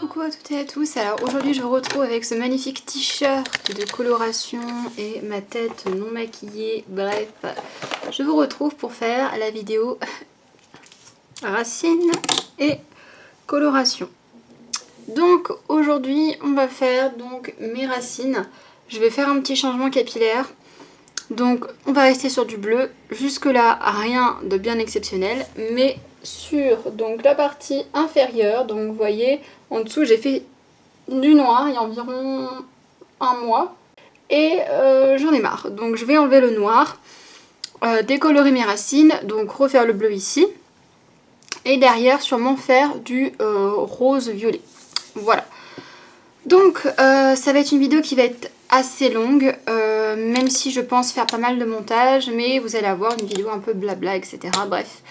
Coucou à toutes et à tous, alors aujourd'hui je vous retrouve avec ce magnifique t-shirt de coloration et ma tête non maquillée, bref, je vous retrouve pour faire la vidéo racines et coloration. Donc aujourd'hui on va faire donc mes racines, je vais faire un petit changement capillaire, donc on va rester sur du bleu, jusque là rien de bien exceptionnel, mais sur donc la partie inférieure, donc vous voyez en dessous j'ai fait du noir il y a environ un mois et j'en ai marre, donc je vais enlever le noir, décolorer mes racines, donc refaire le bleu ici et derrière sûrement faire du rose violet. Voilà, donc ça va être une vidéo qui va être assez longue, même si je pense faire pas mal de montage, mais vous allez avoir une vidéo un peu blabla, etc. Bref,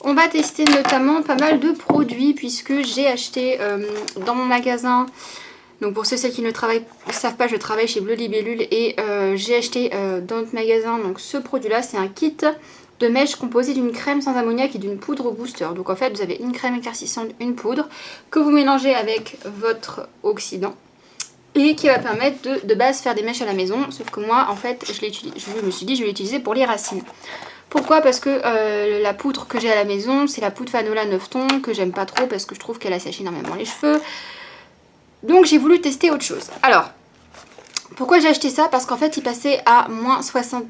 on va tester notamment pas mal de produits puisque j'ai acheté dans mon magasin. Donc pour ceux qui ne savent pas, je travaille chez Bleu Libellule et j'ai acheté dans notre magasin donc ce produit là, c'est un kit de mèches composé d'une crème sans ammoniac et d'une poudre booster. Donc en fait vous avez une crème éclaircissante, une poudre que vous mélangez avec votre oxydant et qui va permettre de base faire des mèches à la maison, sauf que moi en fait je me suis dit je vais l'utiliser pour les racines. Pourquoi? Parce que la poudre que j'ai à la maison, c'est la poudre Fanola 9 tons que j'aime pas trop parce que je trouve qu'elle assèche énormément les cheveux. Donc j'ai voulu tester autre chose. Alors, pourquoi j'ai acheté ça? Parce qu'en fait il passait à moins 70%,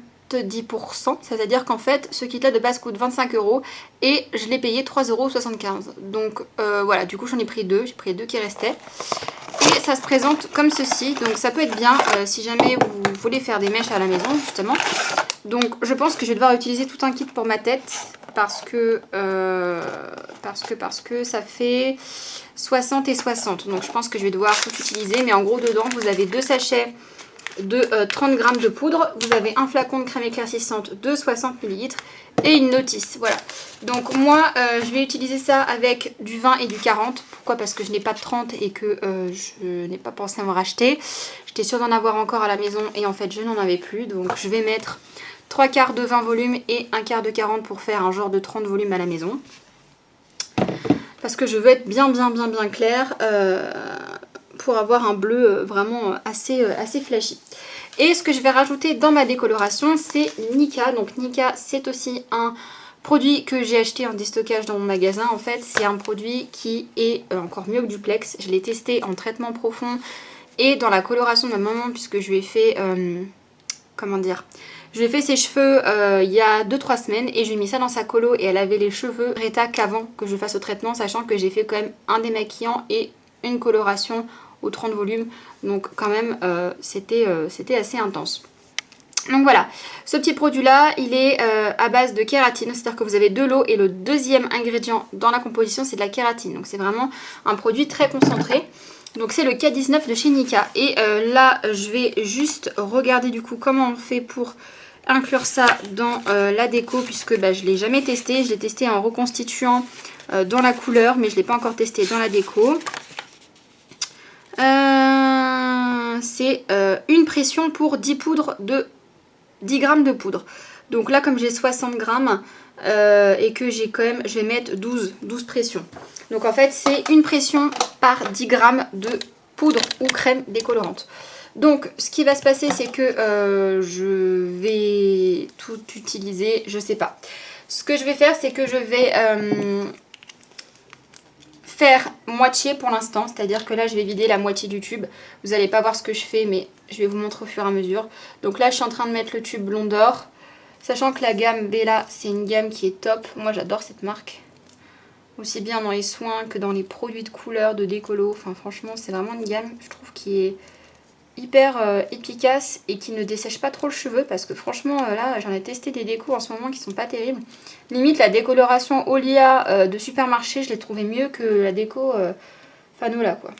c'est-à-dire qu'en fait ce kit là de base coûte 25 € et je l'ai payé 3,75 €. Donc voilà, du coup j'en ai pris deux, j'ai pris les deux qui restaient. Et ça se présente comme ceci, donc ça peut être bien si jamais vous voulez faire des mèches à la maison justement. Donc je pense que je vais devoir utiliser tout un kit pour ma tête parce que ça fait 60 et 60. Donc je pense que je vais devoir tout utiliser, mais en gros dedans vous avez deux sachets de 30 g de poudre, vous avez un flacon de crème éclaircissante de 60 ml et une notice. Voilà, donc moi je vais utiliser ça avec du 20 et du 40. Pourquoi? Parce que je n'ai pas de 30 et que je n'ai pas pensé à me racheter. J'étais sûre d'en avoir encore à la maison et en fait je n'en avais plus, donc je vais mettre 3/4 de 20 volumes et 1/4 de 40 pour faire un genre de 30 volumes à la maison. Parce que je veux être bien claire pour avoir un bleu vraiment assez flashy. Et ce que je vais rajouter dans ma décoloration, c'est Nika. Donc Nika, c'est aussi un produit que j'ai acheté en déstockage dans mon magasin. En fait, c'est un produit qui est encore mieux que Duplex. Je l'ai testé en traitement profond et dans la coloration de ma maman puisque je lui ai fait... comment dire, je lui ai fait ses cheveux il y a 2-3 semaines et je lui ai mis ça dans sa colo et elle avait les cheveux rétac avant que je fasse au traitement, sachant que j'ai fait quand même un démaquillant et une coloration aux 30 volumes, donc quand même c'était assez intense. Donc voilà, ce petit produit là il est à base de kératine, c'est à dire que vous avez de l'eau et le deuxième ingrédient dans la composition c'est de la kératine, donc c'est vraiment un produit très concentré. Donc c'est le K19 de chez Nika. Et là je vais juste regarder du coup comment on fait pour inclure ça dans la déco, puisque je ne l'ai jamais testé. Je l'ai testé en reconstituant dans la couleur, mais je ne l'ai pas encore testé dans la déco. C'est une pression pour 10 poudres de 10 grammes de poudre. Donc là comme j'ai 60 grammes et que j'ai quand même, je vais mettre 12 pressions. Donc en fait c'est une pression par 10 grammes de poudre ou crème décolorante. Donc ce qui va se passer c'est que je vais tout utiliser, je sais pas. Ce que je vais faire c'est que je vais faire moitié pour l'instant, c'est-à-dire que là je vais vider la moitié du tube. Vous n'allez pas voir ce que je fais mais je vais vous montrer au fur et à mesure. Donc là je suis en train de mettre le tube blond d'or, sachant que la gamme Bella c'est une gamme qui est top. Moi j'adore cette marque, aussi bien dans les soins que dans les produits de couleur, de décolo. Enfin franchement c'est vraiment une gamme je trouve qui est hyper efficace et qui ne dessèche pas trop le cheveu, parce que franchement là j'en ai testé des décos en ce moment qui sont pas terribles. Limite la décoloration Olia de supermarché je l'ai trouvé mieux que la déco Fanola quoi.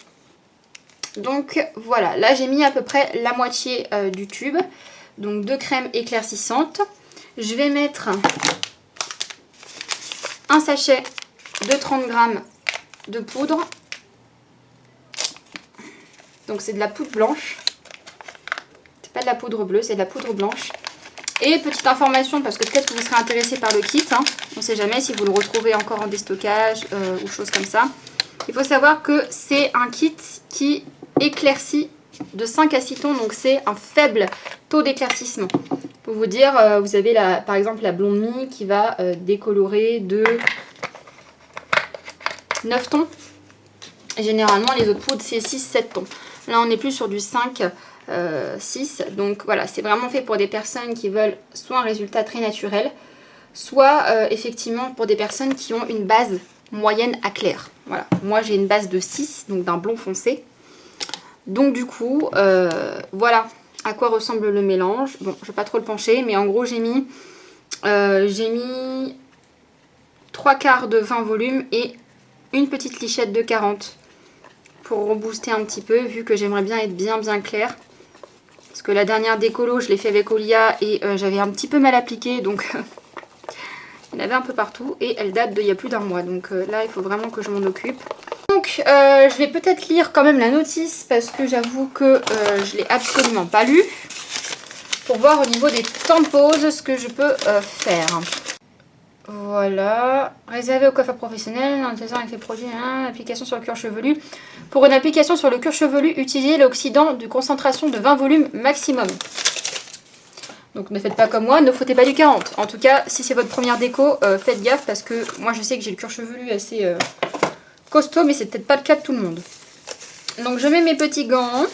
Donc voilà, là j'ai mis à peu près la moitié du tube, donc de crème éclaircissante. Je vais mettre un sachet de 30 grammes de poudre. Donc c'est de la poudre blanche. C'est pas de la poudre bleue, c'est de la poudre blanche. Et petite information, parce que peut-être que vous serez intéressé par le kit, hein, on ne sait jamais si vous le retrouvez encore en déstockage ou choses comme ça. Il faut savoir que c'est un kit qui éclaircit de 5 à 6 tons, donc c'est un faible taux d'éclaircissement. Pour vous dire, vous avez par exemple la Blonde Me qui va décolorer de 9 tons. Généralement les autres poudres c'est 6-7 tons. Là on est plus sur du 5, 6. Donc voilà, c'est vraiment fait pour des personnes qui veulent soit un résultat très naturel, soit effectivement pour des personnes qui ont une base moyenne à clair. Voilà, moi j'ai une base de 6, donc d'un blond foncé. Donc du coup, voilà à quoi ressemble le mélange. Bon, je vais pas trop le pencher, mais en gros j'ai mis 3/4 de 20 volumes et une petite lichette de 40 pour rebooster un petit peu, vu que j'aimerais bien être bien clair. Parce que la dernière décolo, je l'ai fait avec Olia et j'avais un petit peu mal appliqué, donc il y en avait un peu partout et elle date d'il y a plus d'un mois. Donc là, il faut vraiment que je m'en occupe. Donc je vais peut-être lire quand même la notice parce que j'avoue que je ne l'ai absolument pas lu. Pour voir au niveau des temps de pause ce que je peux faire. Voilà, réservé aux coiffeurs professionnels, en utilisant avec les produits, application sur le cuir chevelu. Pour une application sur le cuir chevelu, utilisez l'oxydant de concentration de 20 volumes maximum. Donc ne faites pas comme moi, ne fautez pas du 40. En tout cas, si c'est votre première déco, faites gaffe parce que moi je sais que j'ai le cuir chevelu assez costaud, mais c'est peut-être pas le cas de tout le monde. Donc je mets mes petits gants.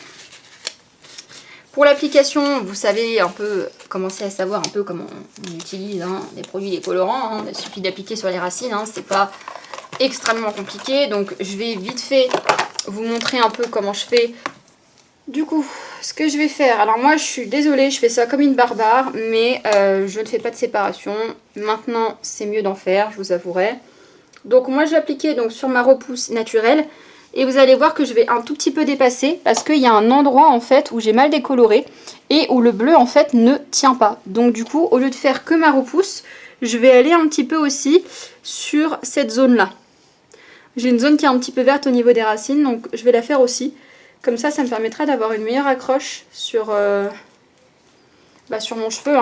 Pour l'application, vous savez un peu, commencez à savoir un peu comment on utilise des produits décolorants. Il suffit d'appliquer sur les racines, c'est pas extrêmement compliqué. Donc je vais vite fait vous montrer un peu comment je fais. Du coup, ce que je vais faire, alors moi je suis désolée, je fais ça comme une barbare, mais je ne fais pas de séparation. Maintenant c'est mieux d'en faire, je vous avouerai. Donc moi je vais appliquer donc, sur ma repousse naturelle. Et vous allez voir que je vais un tout petit peu dépasser parce qu'il y a un endroit en fait où j'ai mal décoloré et où le bleu en fait ne tient pas. Donc du coup, au lieu de faire que ma repousse, je vais aller un petit peu aussi sur cette zone là. J'ai une zone qui est un petit peu verte au niveau des racines, donc je vais la faire aussi. Comme ça, ça me permettra d'avoir une meilleure accroche sur, sur mon cheveu.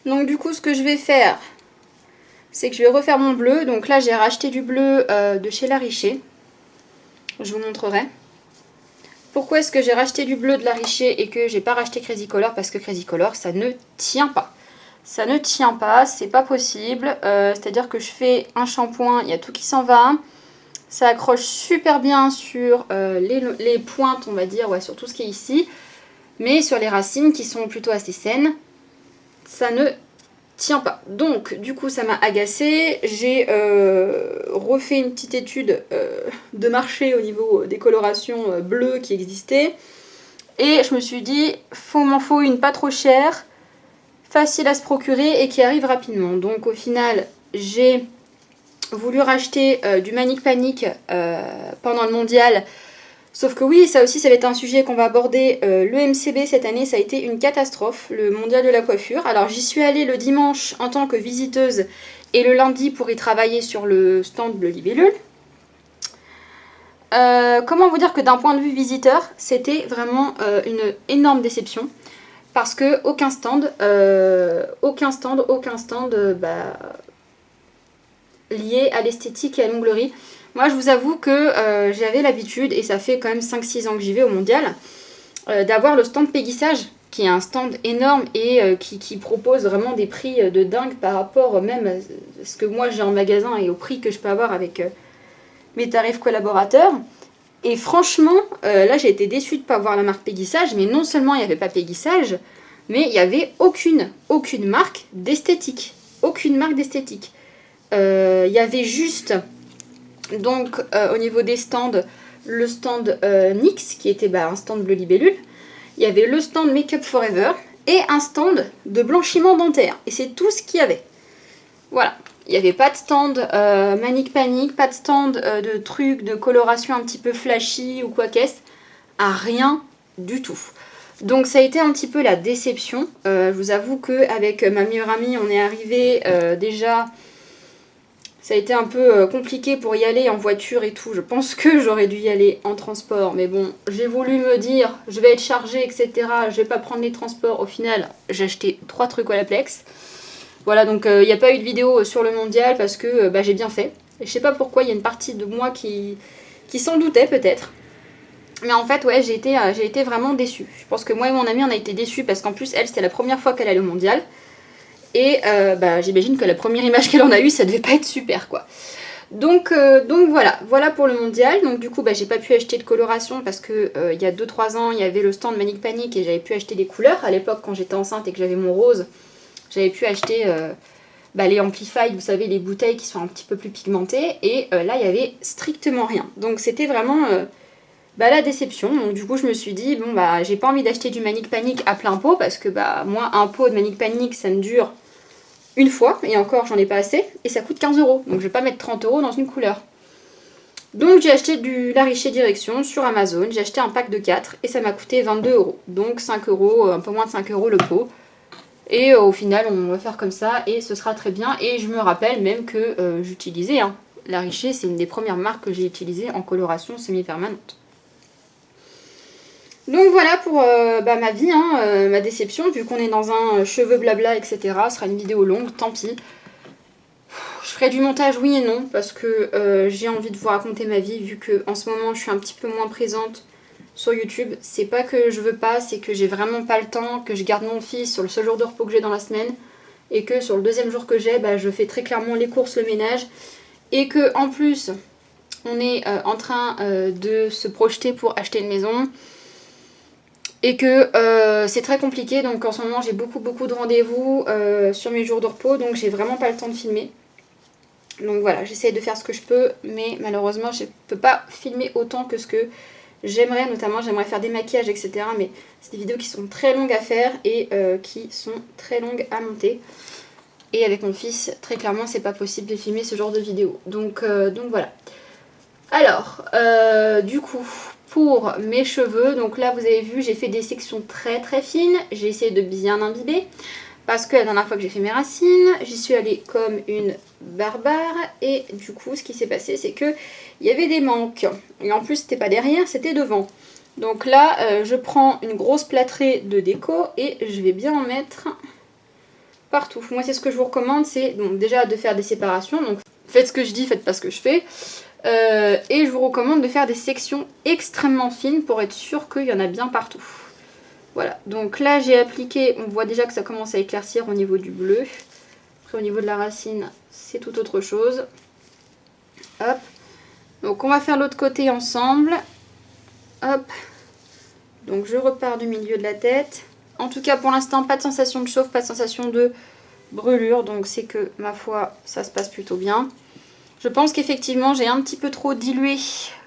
Donc du coup, ce que je vais faire, c'est que je vais refaire mon bleu. Donc là, j'ai racheté du bleu de chez La Richer. Je vous montrerai. Pourquoi est-ce que j'ai racheté du bleu de La Richer et que j'ai pas racheté Crazy Color? Parce que Crazy Color, ça ne tient pas. Ça ne tient pas, c'est pas possible. C'est-à-dire que je fais un shampoing, il y a tout qui s'en va. Ça accroche super bien sur les pointes, on va dire, ouais, sur tout ce qui est ici. Mais sur les racines qui sont plutôt assez saines, ça ne tient pas. Donc du coup ça m'a agacée. J'ai refait une petite étude de marché au niveau des colorations bleues qui existaient. Et je me suis dit, m'en faut une pas trop chère, facile à se procurer et qui arrive rapidement. Donc au final j'ai voulu racheter du Manic Panic pendant le mondial. Sauf que oui, ça aussi, ça va être un sujet qu'on va aborder. Le MCB cette année, ça a été une catastrophe, le mondial de la coiffure. Alors j'y suis allée le dimanche en tant que visiteuse et le lundi pour y travailler sur le stand Bleu Libellule. Comment vous dire que d'un point de vue visiteur, c'était vraiment une énorme déception. Parce que aucun stand lié à l'esthétique et à l'onglerie. Moi, je vous avoue que j'avais l'habitude, et ça fait quand même 5-6 ans que j'y vais au mondial, d'avoir le stand Peggy Sage, qui est un stand énorme et qui propose vraiment des prix de dingue par rapport même à ce que moi j'ai en magasin et au prix que je peux avoir avec mes tarifs collaborateurs. Et franchement, là j'ai été déçue de ne pas voir la marque Peggy Sage, mais non seulement il n'y avait pas Peggy Sage, mais il n'y avait aucune marque d'esthétique. Aucune marque d'esthétique. Il y avait juste... Donc au niveau des stands, le stand NYX qui était un stand Bleu Libellule, il y avait le stand Make Up Forever et un stand de blanchiment dentaire. Et c'est tout ce qu'il y avait. Voilà, il n'y avait pas de stand Manic Panic, pas de stand de trucs de coloration un petit peu flashy ou quoi qu'est-ce, à rien du tout. Donc ça a été un petit peu la déception. Je vous avoue qu'avec ma meilleure amie, on est arrivé déjà... Ça a été un peu compliqué pour y aller en voiture et tout. Je pense que j'aurais dû y aller en transport. Mais bon, j'ai voulu me dire, je vais être chargée, etc. Je vais pas prendre les transports. Au final, j'ai acheté 3 trucs Olaplex. Voilà, donc il n'y a pas eu de vidéo sur le mondial parce que j'ai bien fait. Et je sais pas pourquoi, il y a une partie de moi qui s'en doutait peut-être. Mais en fait, ouais, j'ai été vraiment déçue. Je pense que moi et mon amie, on a été déçus parce qu'en plus, elle, c'était la première fois qu'elle allait au mondial. Et bah, j'imagine que la première image qu'elle en a eue, ça devait pas être super, quoi. Donc voilà pour le mondial. Donc du coup, bah, j'ai pas pu acheter de coloration parce que il y a 2-3 ans, il y avait le stand Manic Panic et j'avais pu acheter des couleurs. À l'époque, quand j'étais enceinte et que j'avais mon rose, j'avais pu acheter bah, les Amplified, vous savez, les bouteilles qui sont un petit peu plus pigmentées. Et là, il y avait strictement rien. Donc c'était vraiment bah, la déception. Donc du coup, je me suis dit, bon bah, j'ai pas envie d'acheter du Manic Panic à plein pot parce que bah, moi, un pot de Manic Panic, ça me dure une fois, et encore j'en ai pas assez, et ça coûte 15 €. Donc je vais pas mettre 30 € dans une couleur. Donc j'ai acheté du La Richer Direction sur Amazon, j'ai acheté un pack de 4 et ça m'a coûté 22 €. Donc 5 €, un peu moins de 5 € le pot. Et au final on va faire comme ça et ce sera très bien. Et je me rappelle même que j'utilisais, hein, La Richer, c'est une des premières marques que j'ai utilisées en coloration semi-permanente. Donc voilà pour bah, ma vie, hein, ma déception, vu qu'on est dans un cheveux blabla, etc. Ce sera une vidéo longue, tant pis. Je ferai du montage, oui et non, parce que j'ai envie de vous raconter ma vie, vu que en ce moment je suis un petit peu moins présente sur YouTube. C'est pas que je veux pas, c'est que j'ai vraiment pas le temps, que je garde mon fils sur le seul jour de repos que j'ai dans la semaine, et que sur le deuxième jour que j'ai, bah, je fais très clairement les courses, le ménage, et que en plus on est en train de se projeter pour acheter une maison. Et que c'est très compliqué, donc en ce moment j'ai beaucoup de rendez-vous sur mes jours de repos, donc j'ai vraiment pas le temps de filmer. Donc voilà, j'essaye de faire ce que je peux, mais malheureusement je peux pas filmer autant que ce que j'aimerais. Notamment j'aimerais faire des maquillages, etc. Mais c'est des vidéos qui sont très longues à faire et qui sont très longues à monter. Et avec mon fils, très clairement c'est pas possible de filmer ce genre de vidéo. Donc voilà. Alors, du coup, pour mes cheveux, donc là vous avez vu, j'ai fait des sections très fines, j'ai essayé de bien imbiber, parce que la dernière fois que j'ai fait mes racines, j'y suis allée comme une barbare, et du coup ce qui s'est passé c'est que il y avait des manques, et en plus c'était pas derrière, c'était devant. Donc là, je prends une grosse plâtrée de déco, et je vais bien en mettre partout. Moi c'est ce que je vous recommande, c'est donc déjà de faire des séparations, donc faites ce que je dis, faites pas ce que je fais. Et je vous recommande de faire des sections extrêmement fines pour être sûr qu'il y en a bien partout. Voilà, donc là j'ai appliqué, on voit déjà que ça commence à éclaircir au niveau du bleu. Après au niveau de la racine, c'est tout autre chose. Hop, donc on va faire l'autre côté ensemble. Hop, donc je repars du milieu de la tête. En tout cas pour l'instant, pas de sensation de chauffe, pas de sensation de brûlure, donc c'est que ma foi, ça se passe plutôt bien. Je pense qu'effectivement j'ai un petit peu trop dilué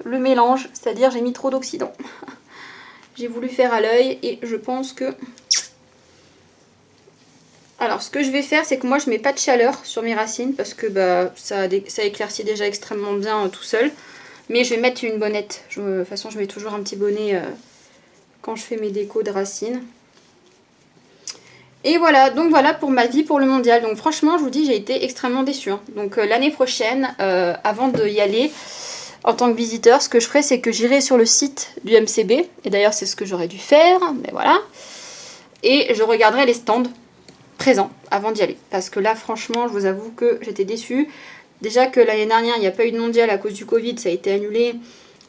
le mélange, c'est-à-dire j'ai mis trop d'oxydant. J'ai voulu faire à l'œil et je pense que... Alors ce que je vais faire c'est que moi je mets pas de chaleur sur mes racines parce que bah, ça éclaircit déjà extrêmement bien tout seul. Mais je vais mettre une bonnette. De toute façon je mets toujours un petit bonnet quand je fais mes décos de racines. Et voilà, donc voilà pour ma vie pour le mondial. Donc franchement, je vous dis, j'ai été extrêmement déçue. Hein. Donc l'année prochaine, avant d'y aller, en tant que visiteur, ce que je ferai, c'est que j'irai sur le site du MCB. Et d'ailleurs, c'est ce que j'aurais dû faire, mais voilà. Et je regarderai les stands présents avant d'y aller. Parce que là, franchement, je vous avoue que j'étais déçue. Déjà que l'année dernière, il n'y a pas eu de mondial à cause du Covid, ça a été annulé.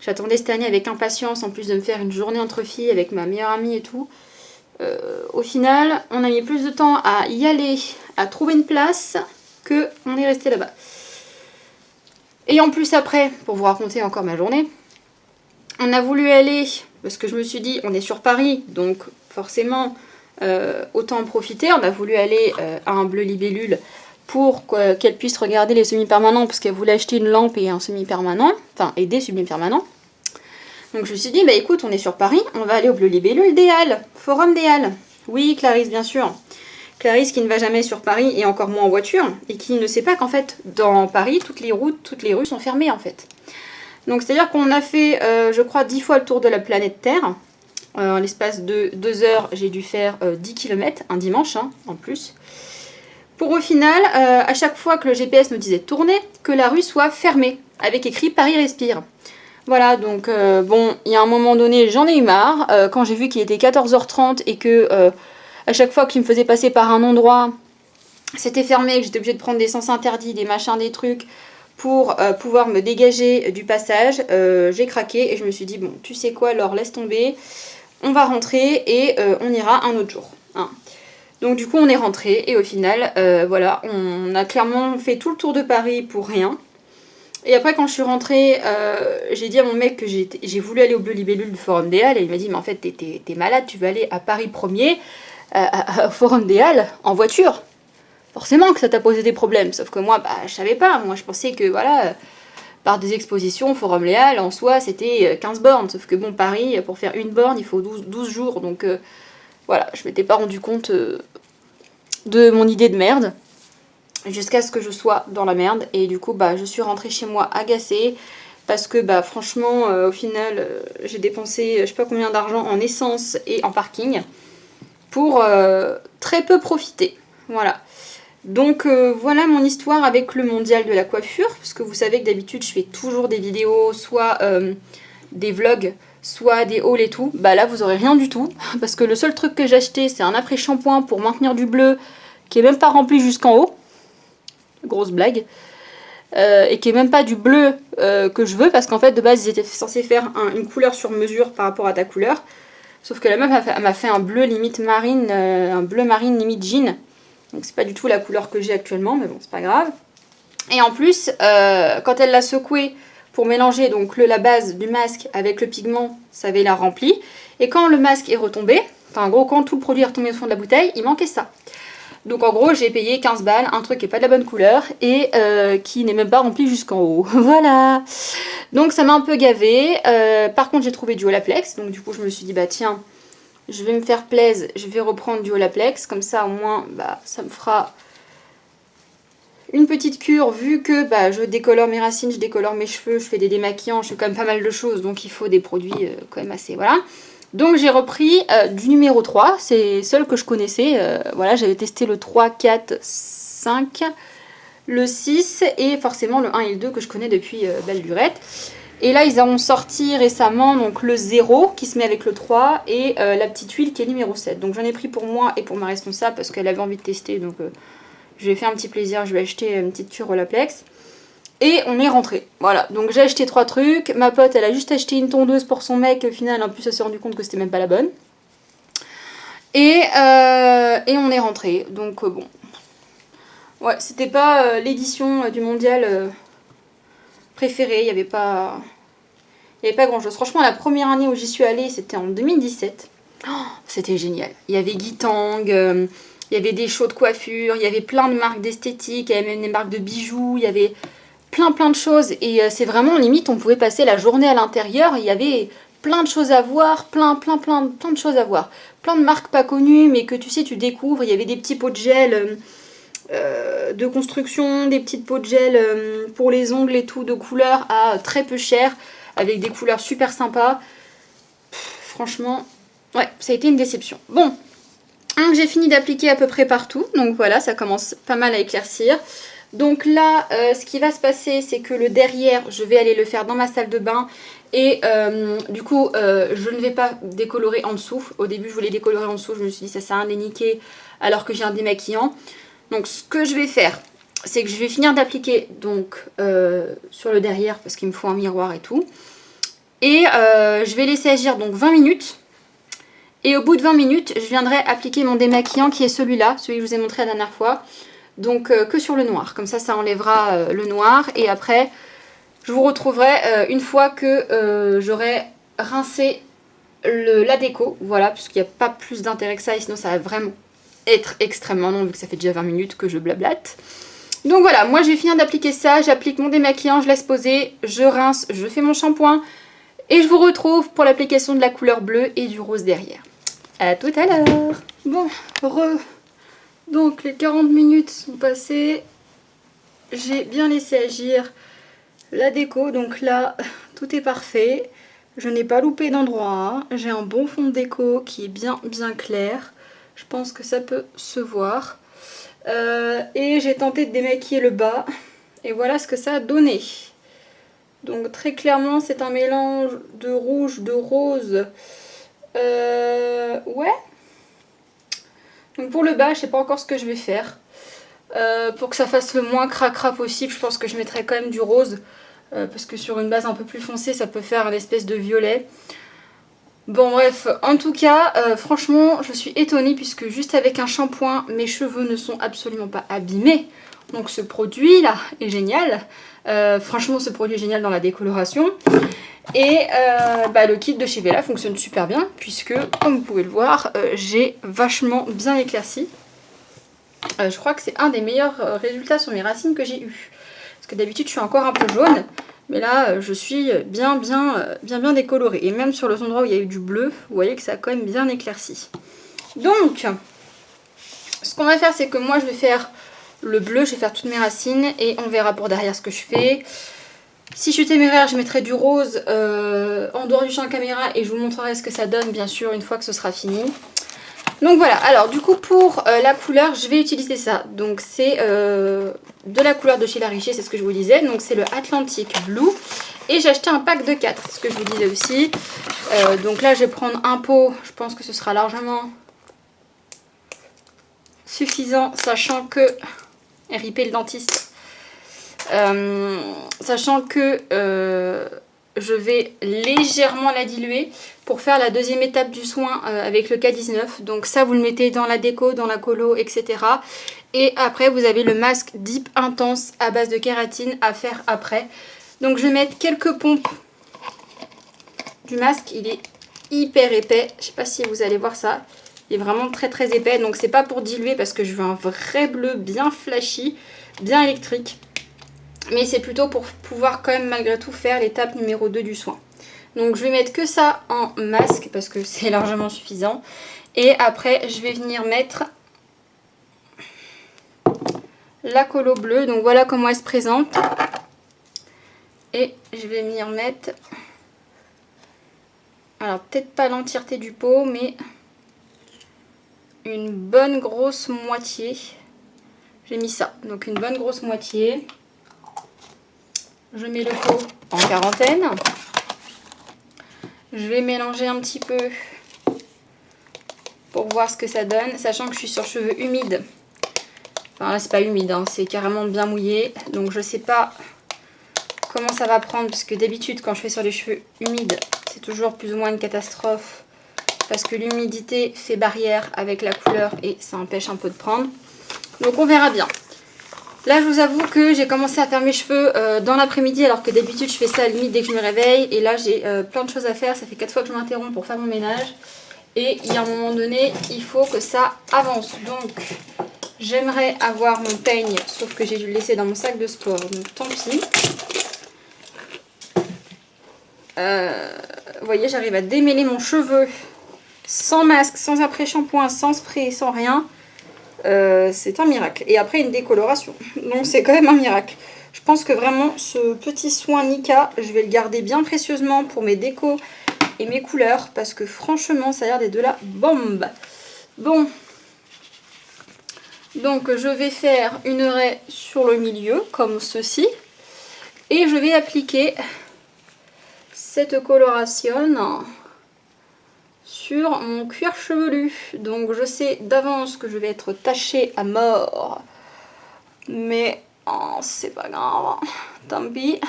J'attendais cette année avec impatience, en plus de me faire une journée entre filles avec ma meilleure amie et tout. Au final, on a mis plus de temps à y aller, à trouver une place, que on est resté là-bas. Et en plus après, pour vous raconter encore ma journée, on a voulu aller, parce que je me suis dit, on est sur Paris, donc forcément, autant en profiter. On a voulu aller à un bleu libellule pour qu'elle puisse regarder les semi-permanents, parce qu'elle voulait acheter une lampe et un semi-permanent, enfin, et des semi-permanents. Donc je me suis dit, bah écoute, on est sur Paris, on va aller au Bleu Libellule des Halles, Forum des Halles. Oui, Clarisse, bien sûr. Clarisse qui ne va jamais sur Paris, et encore moins en voiture, et qui ne sait pas qu'en fait, dans Paris, toutes les routes, toutes les rues sont fermées en fait. Donc c'est-à-dire qu'on a fait, je crois, 10 fois le tour de la planète Terre. En l'espace de 2 heures, j'ai dû faire 10 km, un dimanche hein, en plus. Pour au final, à chaque fois que le GPS nous disait tourner, que la rue soit fermée, avec écrit Paris respire. Voilà, donc bon, il y a un moment donné, j'en ai eu marre. Quand j'ai vu qu'il était 14h30 et que à chaque fois qu'il me faisait passer par un endroit, c'était fermé, que j'étais obligée de prendre des sens interdits, des machins, des trucs, pour pouvoir me dégager du passage. J'ai craqué et je me suis dit bon, tu sais quoi Laure, laisse tomber, on va rentrer et on ira un autre jour, hein. Donc du coup on est rentré et au final voilà, on a clairement fait tout le tour de Paris pour rien. Et après quand je suis rentrée, j'ai dit à mon mec que j'ai voulu aller au Bleu Libellule du Forum des Halles et il m'a dit mais en fait t'es malade, tu veux aller à Paris 1er, au Forum des Halles en voiture. Forcément que ça t'a posé des problèmes, sauf que moi bah je savais pas, moi je pensais que voilà, par des expositions, Forum des Halles en soi c'était 15 bornes, sauf que bon Paris pour faire une borne il faut 12 jours, donc voilà, je m'étais pas rendu compte de mon idée de merde. Jusqu'à ce que je sois dans la merde et du coup bah je suis rentrée chez moi agacée parce que bah franchement au final j'ai dépensé je sais pas combien d'argent en essence et en parking pour très peu profiter, voilà. Donc voilà mon histoire avec le mondial de la coiffure, parce que vous savez que d'habitude je fais toujours des vidéos, soit des vlogs, soit des hauls et tout. Bah là vous aurez rien du tout, parce que le seul truc que j'ai acheté c'est un après-shampoing pour maintenir du bleu qui est même pas rempli jusqu'en haut. Grosse blague, et qui est même pas du bleu que je veux, parce qu'en fait de base ils étaient censés faire une couleur sur mesure par rapport à ta couleur, sauf que la meuf m'a fait un bleu limite marine, un bleu marine limite jean, donc c'est pas du tout la couleur que j'ai actuellement, mais bon c'est pas grave. Et en plus quand elle l'a secoué pour mélanger donc la base du masque avec le pigment, ça avait la rempli, et quand le masque est retombé, enfin en gros quand tout le produit est retombé au fond de la bouteille, il manquait ça. Donc en gros j'ai payé 15 balles, un truc qui n'est pas de la bonne couleur et qui n'est même pas rempli jusqu'en haut. Voilà. Donc ça m'a un peu gavé. Par contre j'ai trouvé du Olaplex, donc du coup je me suis dit bah tiens, je vais me faire plaisir, je vais reprendre du Olaplex, comme ça au moins bah ça me fera une petite cure, vu que bah, je décolore mes racines, je décolore mes cheveux, je fais des démaquillants, je fais quand même pas mal de choses, donc il faut des produits quand même assez, voilà. Donc j'ai repris du numéro 3, c'est seul que je connaissais, voilà, j'avais testé le 3, 4, 5, le 6 et forcément le 1 et le 2 que je connais depuis belle lurette. Et là ils ont sorti récemment donc le 0 qui se met avec le 3 et la petite huile qui est numéro 7. Donc j'en ai pris pour moi et pour ma responsable parce qu'elle avait envie de tester, donc je lui ai fait un petit plaisir, je lui ai acheté une petite cure Olaplex. Et on est rentré. Voilà, donc j'ai acheté 3 trucs. Ma pote, elle a juste acheté une tondeuse pour son mec. Au final, en plus, elle s'est rendu compte que c'était même pas la bonne. Et on est rentré. Donc bon. Ouais, c'était pas l'édition du mondial préférée. Il n'y avait pas grand chose. Franchement, la première année où j'y suis allée, c'était en 2017. Oh, c'était génial. Il y avait Guy Tang, il y avait des shows de coiffure, il y avait plein de marques d'esthétique, il y avait même des marques de bijoux, il y avait plein de choses, et c'est vraiment limite on pouvait passer la journée à l'intérieur, il y avait plein de choses à voir, plein de choses à voir, plein de marques pas connues mais que tu sais tu découvres. Il y avait des petits pots de gel de construction, des petites pots de gel pour les ongles et tout de couleurs à très peu cher avec des couleurs super sympas. Franchement ouais, ça a été une déception. Bon, j'ai fini d'appliquer à peu près partout, donc voilà, ça commence pas mal à éclaircir. Donc là, ce qui va se passer, c'est que le derrière, je vais aller le faire dans ma salle de bain. Et du coup, je ne vais pas décolorer en dessous. Au début, je voulais décolorer en dessous. Je me suis dit, ça sert à rien de niquer alors que j'ai un démaquillant. Donc ce que je vais faire, c'est que je vais finir d'appliquer donc sur le derrière parce qu'il me faut un miroir et tout. Et je vais laisser agir donc 20 minutes. Et au bout de 20 minutes, je viendrai appliquer mon démaquillant qui est celui-là, celui que je vous ai montré la dernière fois. Donc que sur le noir, comme ça enlèvera le noir. Et après je vous retrouverai une fois que j'aurai rincé la déco. Voilà, puisqu'il n'y a pas plus d'intérêt que ça, et sinon ça va vraiment être extrêmement long vu que ça fait déjà 20 minutes que je blablate. Donc voilà, moi je vais finir d'appliquer ça, j'applique mon démaquillant, je laisse poser, je rince, je fais mon shampoing. Et je vous retrouve pour l'application de la couleur bleue et du rose derrière. A tout à l'heure. Bon, donc les 40 minutes sont passées, j'ai bien laissé agir la déco, donc là tout est parfait, je n'ai pas loupé d'endroit, j'ai un bon fond de déco qui est bien clair, je pense que ça peut se voir, et j'ai tenté de démaquiller le bas, et voilà ce que ça a donné. Donc très clairement c'est un mélange de rouge, de rose, ouais. Donc pour le bas, je sais pas encore ce que je vais faire. Pour que ça fasse le moins cracra possible, je pense que je mettrai quand même du rose. Parce que sur une base un peu plus foncée, ça peut faire une espèce de violet. Bon bref, en tout cas, franchement, je suis étonnée puisque juste avec un shampoing, mes cheveux ne sont absolument pas abîmés. Donc ce produit là est génial. Franchement, ce produit est génial dans la décoloration. Et le kit de chez Wella fonctionne super bien puisque, comme vous pouvez le voir, j'ai vachement bien éclairci. Je crois que c'est un des meilleurs résultats sur mes racines que j'ai eu. Parce que d'habitude, je suis encore un peu jaune. Mais là, je suis bien décolorée. Et même sur les endroits où il y a eu du bleu, vous voyez que ça a quand même bien éclairci. Donc, ce qu'on va faire, c'est que moi, je vais faire le bleu. Je vais faire toutes mes racines. Et on verra pour derrière ce que je fais. Si je suis téméraire, je mettrai du rose en dehors du champ de caméra. Et je vous montrerai ce que ça donne, bien sûr, une fois que ce sera fini. Donc voilà, alors du coup pour la couleur, je vais utiliser ça. Donc c'est de la couleur de chez La Richer, c'est ce que je vous disais. Donc c'est le Atlantic Blue. Et j'ai acheté un pack de 4, ce que je vous disais aussi. Donc là je vais prendre un pot, je pense que ce sera largement suffisant, sachant que... RIP le dentiste. Sachant que je vais légèrement la diluer pour faire la deuxième étape du soin avec le K19. Donc ça, vous le mettez dans la déco, dans la colo, etc. Et après, vous avez le masque Deep Intense à base de kératine à faire après. Donc je vais mettre quelques pompes du masque. Il est hyper épais. Je sais pas si vous allez voir ça. Il est vraiment très très épais. Donc c'est pas pour diluer parce que je veux un vrai bleu bien flashy, bien électrique. Mais c'est plutôt pour pouvoir quand même malgré tout faire l'étape numéro 2 du soin. Donc je vais mettre que ça en masque parce que c'est largement suffisant. Et après je vais venir mettre la colo bleue. Donc voilà comment elle se présente. Et je vais venir mettre... Alors peut-être pas l'entièreté du pot mais une bonne grosse moitié. J'ai mis ça. Donc une bonne grosse moitié. Je mets le pot en quarantaine. Je vais mélanger un petit peu pour voir ce que ça donne, sachant que je suis sur cheveux humides. Enfin là c'est pas humide, hein, c'est carrément bien mouillé. Donc je sais pas comment ça va prendre, parce que d'habitude quand je fais sur les cheveux humides, c'est toujours plus ou moins une catastrophe. Parce que l'humidité fait barrière avec la couleur et ça empêche un peu de prendre. Donc on verra bien. Là je vous avoue que j'ai commencé à faire mes cheveux dans l'après-midi, alors que d'habitude je fais ça à la limite dès que je me réveille. Et là j'ai plein de choses à faire, ça fait 4 fois que je m'interromps pour faire mon ménage. Et il y a un moment donné, il faut que ça avance. Donc j'aimerais avoir mon peigne, sauf que j'ai dû le laisser dans mon sac de sport, donc tant pis. Vous voyez, j'arrive à démêler mon cheveu sans masque, sans après-shampoing, sans spray, sans rien. C'est un miracle. Et après une décoloration. Donc c'est quand même un miracle. Je pense que vraiment ce petit soin Nika, je vais le garder bien précieusement pour mes décos et mes couleurs. Parce que franchement ça a l'air d'être de la bombe. Bon. Donc je vais faire une raie sur le milieu comme ceci. Et je vais appliquer cette coloration sur mon cuir chevelu. Donc je sais d'avance que je vais être tachée à mort. Mais oh, c'est pas grave. Tant pis.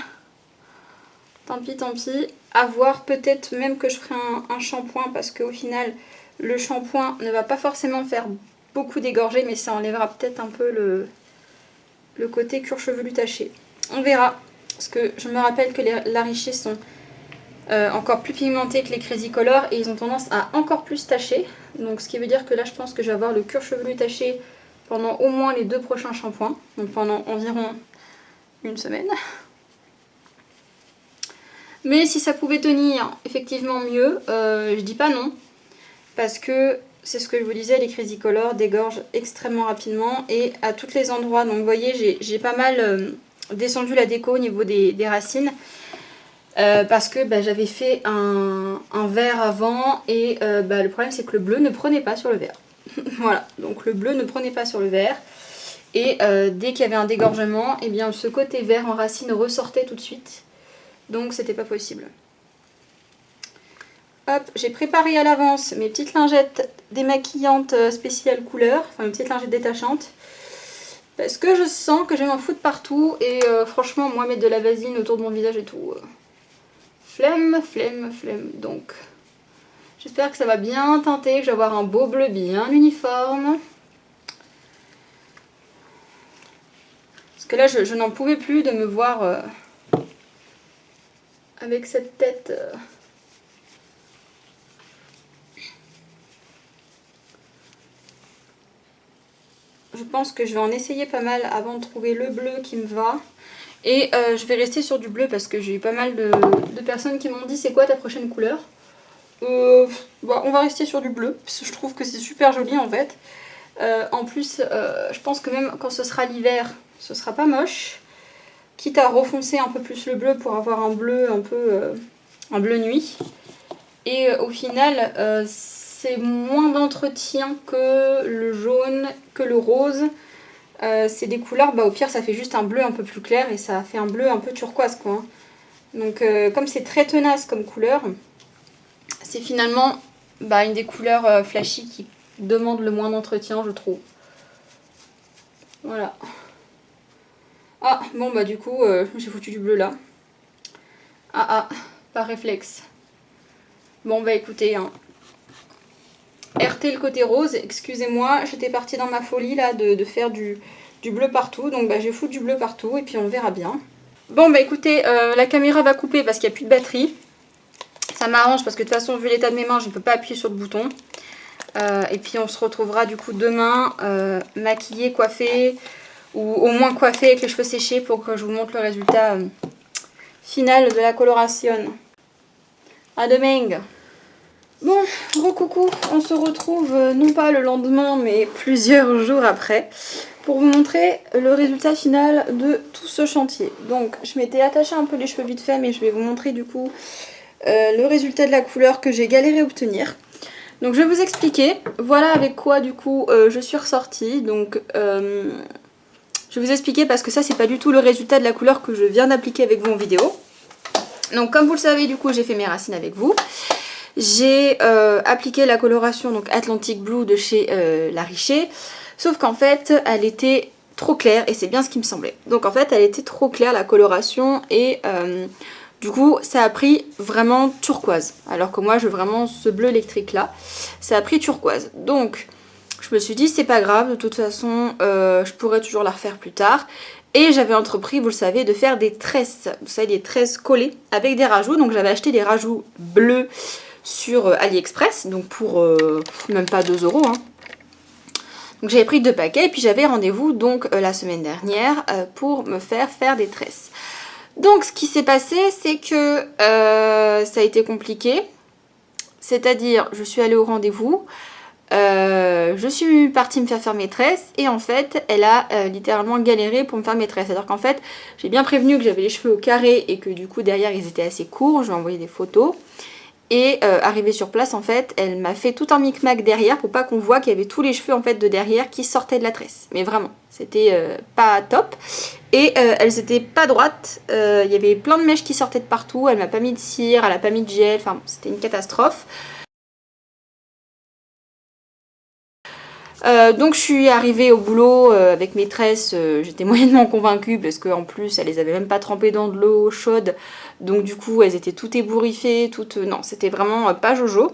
Tant pis, tant pis. À voir, peut-être même que je ferai un shampoing, parce qu'au final, le shampoing ne va pas forcément faire beaucoup dégorger, mais ça enlèvera peut-être un peu le côté cuir chevelu taché. On verra. Parce que je me rappelle que les La Richer sont encore plus pigmentés que les Crazy Color et ils ont tendance à encore plus tacher. Donc ce qui veut dire que là je pense que je vais avoir le cuir chevelu taché pendant au moins les 2 prochains shampoings. Donc pendant environ une semaine. Mais si ça pouvait tenir effectivement mieux, je dis pas non. Parce que c'est ce que je vous disais, les Crazy Color dégorgent extrêmement rapidement et à tous les endroits. Donc vous voyez, j'ai pas mal descendu la déco au niveau des racines. Parce que j'avais fait un vert avant et le problème c'est que le bleu ne prenait pas sur le vert. Voilà, donc le bleu ne prenait pas sur le vert. Et dès qu'il y avait un dégorgement, et bien ce côté vert en racine ressortait tout de suite. Donc c'était pas possible. Hop, j'ai préparé à l'avance mes petites lingettes démaquillantes spéciales couleurs, enfin mes petites lingettes détachantes. Parce que je sens que je vais m'en foutre partout. Et franchement, moi mettre de la vaseline autour de mon visage et tout... flemme, flemme, flemme. Donc j'espère que ça va bien teinter, que je vais avoir un beau bleu bien uniforme. Parce que là, je n'en pouvais plus de me voir avec cette tête. Je pense que je vais en essayer pas mal avant de trouver le bleu qui me va. Et je vais rester sur du bleu parce que j'ai eu pas mal de personnes qui m'ont dit c'est quoi ta prochaine couleur. Bon, on va rester sur du bleu parce que je trouve que c'est super joli en fait. En plus, je pense que même quand ce sera l'hiver, ce sera pas moche. Quitte à refoncer un peu plus le bleu pour avoir un bleu un peu un bleu nuit. Et au final, c'est moins d'entretien que le jaune, que le rose. C'est des couleurs, bah, au pire ça fait juste un bleu un peu plus clair et ça fait un bleu un peu turquoise quoi. Hein. Donc comme c'est très tenace comme couleur, c'est finalement bah, une des couleurs flashy qui demande le moins d'entretien je trouve. Voilà. Ah bon bah du coup j'ai foutu du bleu là. Ah par réflexe. Bon bah écoutez, hein. RT le côté rose, excusez-moi, j'étais partie dans ma folie là de faire du bleu partout, donc bah je vais foutre du bleu partout et puis on verra bien. Bon bah écoutez, la caméra va couper parce qu'il n'y a plus de batterie. Ça m'arrange parce que de toute façon vu l'état de mes mains je ne peux pas appuyer sur le bouton. Et puis on se retrouvera du coup demain maquillée, coiffée ou au moins coiffée avec les cheveux séchés pour que je vous montre le résultat final de la coloration. À demain. Bon, recoucou, on se retrouve non pas le lendemain mais plusieurs jours après pour vous montrer le résultat final de tout ce chantier. Donc je m'étais attachée un peu les cheveux vite fait mais je vais vous montrer du coup le résultat de la couleur que j'ai galéré à obtenir. Donc je vais vous expliquer, voilà avec quoi du coup je suis ressortie. Donc je vais vous expliquer parce que ça c'est pas du tout le résultat de la couleur que je viens d'appliquer avec vous en vidéo. Donc comme vous le savez du coup j'ai fait mes racines avec vous. J'ai appliqué la coloration donc Atlantic Blue de chez La Richer, sauf qu'en fait elle était trop claire et c'est bien ce qui me semblait. Donc en fait elle était trop claire la coloration et du coup ça a pris vraiment turquoise. Alors que moi je veux vraiment ce bleu électrique là, ça a pris turquoise. Donc je me suis dit c'est pas grave, de toute façon je pourrais toujours la refaire plus tard. Et j'avais entrepris, vous le savez, de faire des tresses, vous savez des tresses collées avec des rajouts. Donc j'avais acheté des rajouts bleus sur AliExpress, donc pour même pas 2 €. Hein. Donc j'avais pris 2 paquets et puis j'avais rendez-vous donc la semaine dernière pour me faire des tresses. Donc ce qui s'est passé c'est que ça a été compliqué, c'est-à-dire je suis allée au rendez-vous, je suis partie me faire mes tresses et en fait elle a littéralement galéré pour me faire mes tresses. C'est-à-dire qu'en fait j'ai bien prévenu que j'avais les cheveux au carré et que du coup derrière ils étaient assez courts, je lui ai envoyé des photos. Et arrivée sur place en fait elle m'a fait tout un micmac derrière pour pas qu'on voit qu'il y avait tous les cheveux en fait de derrière qui sortaient de la tresse. Mais vraiment c'était pas top. Et elles étaient pas droites, il y avait plein de mèches qui sortaient de partout, elle m'a pas mis de cire, elle a pas mis de gel, enfin c'était une catastrophe. Donc je suis arrivée au boulot avec mes tresses, j'étais moyennement convaincue parce qu'en plus elles les avait même pas trempées dans de l'eau chaude, donc du coup elles étaient toutes ébouriffées, toutes... non c'était vraiment pas jojo.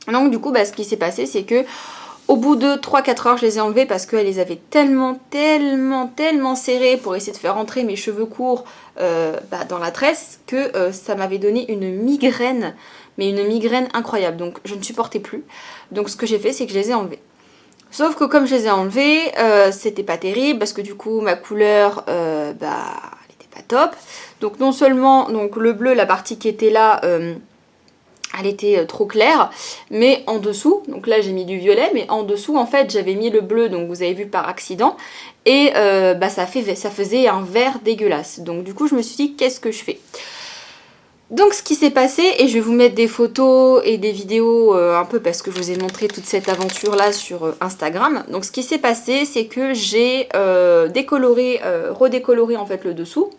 Donc du coup bah, ce qui s'est passé c'est que au bout de 3-4 heures je les ai enlevées parce qu'elles les avaient tellement serrées pour essayer de faire entrer mes cheveux courts dans la tresse que ça m'avait donné une migraine, mais une migraine incroyable, donc je ne supportais plus. Donc ce que j'ai fait c'est que je les ai enlevées. Sauf que comme je les ai enlevées, c'était pas terrible parce que du coup ma couleur, elle était pas top. Donc non seulement donc le bleu, la partie qui était là, elle était trop claire, mais en dessous, donc là j'ai mis du violet, mais en dessous en fait j'avais mis le bleu, donc vous avez vu par accident, et ça faisait un vert dégueulasse. Donc du coup je me suis dit qu'est-ce que je fais ? Donc ce qui s'est passé, et je vais vous mettre des photos et des vidéos un peu parce que je vous ai montré toute cette aventure là sur Instagram. Donc ce qui s'est passé c'est que j'ai redécoloré en fait le dessous.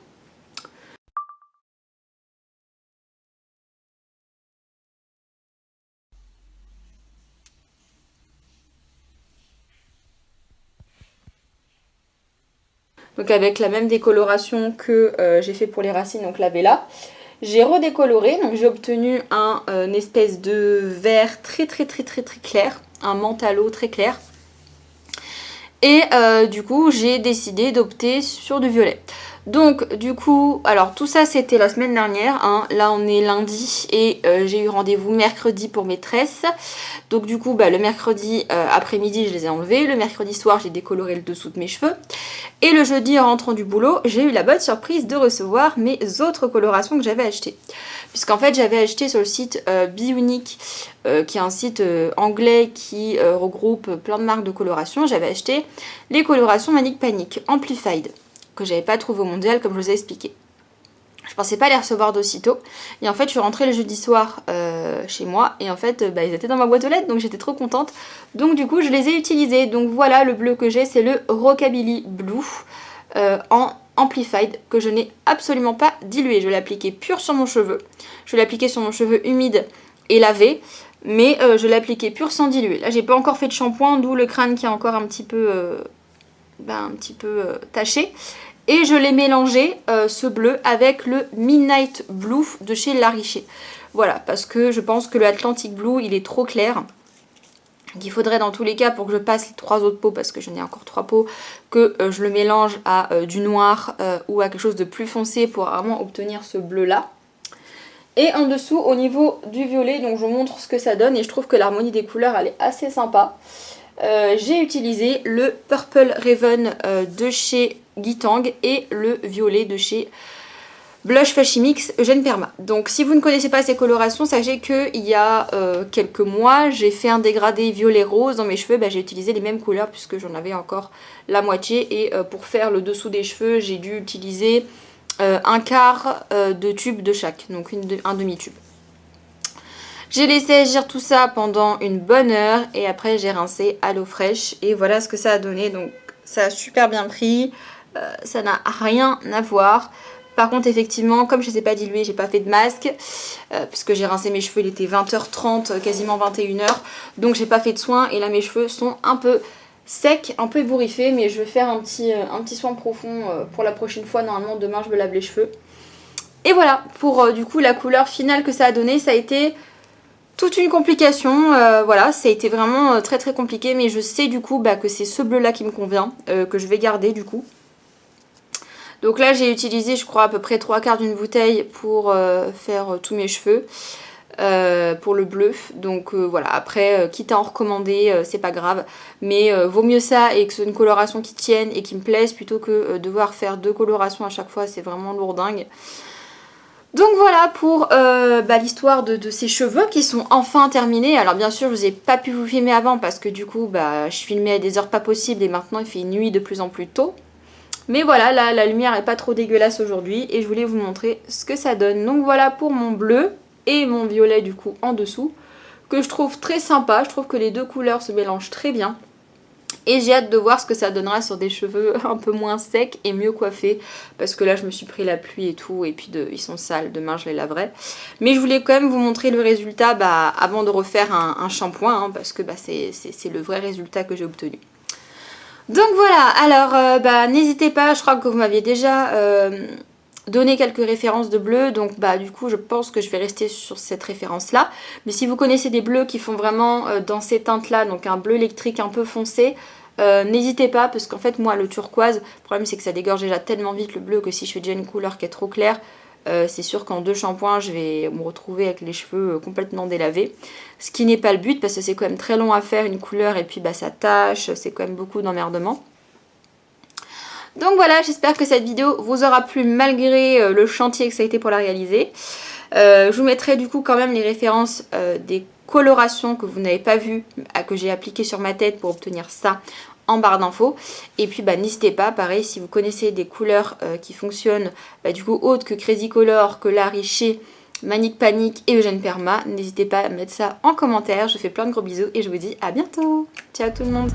donc avec la même décoloration que j'ai fait pour les racines, donc la Bella. J'ai redécoloré, donc j'ai obtenu une espèce de vert très clair, un mentalo très clair. Et du coup j'ai décidé d'opter sur du violet. Donc du coup, alors tout ça c'était la semaine dernière, hein. Là on est lundi et j'ai eu rendez-vous mercredi pour mes tresses. Donc du coup le mercredi après-midi je les ai enlevées, le mercredi soir j'ai décoloré le dessous de mes cheveux. Et le jeudi en rentrant du boulot, j'ai eu la bonne surprise de recevoir mes autres colorations que j'avais achetées. Puisqu'en fait j'avais acheté sur le site Bionic, qui est un site anglais qui regroupe plein de marques de coloration. J'avais acheté les colorations Manic Panic Amplified, que j'avais pas trouvé au mondial comme je vous ai expliqué. Je pensais pas les recevoir d'aussitôt. Et en fait je suis rentrée le jeudi soir chez moi et en fait ils étaient dans ma boîte aux lettres, donc j'étais trop contente. Donc du coup je les ai utilisés. Donc voilà, le bleu que j'ai c'est le Rockabilly Blue en Amplified, que je n'ai absolument pas dilué. Je l'ai appliqué pur sur mon cheveu. Je l'ai appliqué sur mon cheveu humide et lavé. Mais je l'ai appliqué pur sans diluer. Là j'ai pas encore fait de shampoing, d'où le crâne qui est encore un petit peu taché. Et je l'ai mélangé, ce bleu, avec le Midnight Blue de chez La Richer. Voilà, parce que je pense que le Atlantic Blue, il est trop clair. Il faudrait dans tous les cas, pour que je passe les 3 autres pots, parce que j'en ai encore 3 pots, que je le mélange à du noir ou à quelque chose de plus foncé pour vraiment obtenir ce bleu-là. Et en dessous, au niveau du violet, donc je vous montre ce que ça donne. Et je trouve que l'harmonie des couleurs, elle est assez sympa. J'ai utilisé le Purple Raven de chez Guitang et le violet de chez Blush Fashion Mix Eugène Perma. Donc si vous ne connaissez pas ces colorations, sachez qu'il y a quelques mois, j'ai fait un dégradé violet rose dans mes cheveux. J'ai utilisé les mêmes couleurs puisque j'en avais encore la moitié. Et pour faire le dessous des cheveux, j'ai dû utiliser un quart de tube de chaque, donc un demi-tube. J'ai laissé agir tout ça pendant une bonne heure et après j'ai rincé à l'eau fraîche et voilà ce que ça a donné. Donc ça a super bien pris, ça n'a rien à voir. Par contre effectivement, comme je ne les ai pas dilués, j'ai pas fait de masque puisque j'ai rincé mes cheveux, il était 20h30, quasiment 21h, donc j'ai pas fait de soin et là mes cheveux sont un peu secs, un peu ébouriffés, mais je vais faire un petit soin profond pour la prochaine fois. Normalement demain je me lave les cheveux. Et voilà pour du coup la couleur finale que ça a donné. Ça a été toute une complication, voilà, ça a été vraiment très compliqué, mais je sais du coup que c'est ce bleu là qui me convient, que je vais garder du coup. Donc là j'ai utilisé je crois à peu près 3/4 d'une bouteille pour faire tous mes cheveux, pour le bleu. Donc voilà, après quitte à en recommander, c'est pas grave, mais vaut mieux ça et que ce soit une coloration qui tienne et qui me plaise plutôt que devoir faire 2 colorations à chaque fois, c'est vraiment lourdingue. Donc voilà pour l'histoire de ces cheveux qui sont enfin terminés. Alors bien sûr je vous ai pas pu vous filmer avant parce que du coup je filmais à des heures pas possibles et maintenant il fait nuit de plus en plus tôt. Mais voilà, là la lumière est pas trop dégueulasse aujourd'hui et je voulais vous montrer ce que ça donne. Donc voilà pour mon bleu et mon violet du coup en dessous, que je trouve très sympa. Je trouve que les deux couleurs se mélangent très bien. Et j'ai hâte de voir ce que ça donnera sur des cheveux un peu moins secs et mieux coiffés. Parce que là je me suis pris la pluie et tout. Et puis ils sont sales, demain je les laverai. Mais je voulais quand même vous montrer le résultat avant de refaire un shampoing. Hein, parce que c'est le vrai résultat que j'ai obtenu. Donc voilà, alors n'hésitez pas, je crois que vous m'aviez déjà donné quelques références de bleus. Donc du coup je pense que je vais rester sur cette référence là. Mais si vous connaissez des bleus qui font vraiment dans ces teintes là, donc un bleu électrique un peu foncé, n'hésitez pas, parce qu'en fait moi le turquoise, le problème c'est que ça dégorge déjà tellement vite le bleu que si je fais déjà une couleur qui est trop claire, c'est sûr qu'en 2 shampoings je vais me retrouver avec les cheveux complètement délavés. Ce qui n'est pas le but parce que c'est quand même très long à faire une couleur et puis ça tâche, c'est quand même beaucoup d'emmerdement. Donc voilà, j'espère que cette vidéo vous aura plu malgré le chantier que ça a été pour la réaliser. Je vous mettrai du coup quand même les références des colorations que vous n'avez pas vues, que j'ai appliquées sur ma tête pour obtenir ça en barre d'infos. Et puis n'hésitez pas, pareil, si vous connaissez des couleurs qui fonctionnent du coup autres que Crazy Color, que La Richer, Manic Panic et Eugène Perma, n'hésitez pas à mettre ça en commentaire. Je vous fais plein de gros bisous et je vous dis à bientôt. Ciao tout le monde.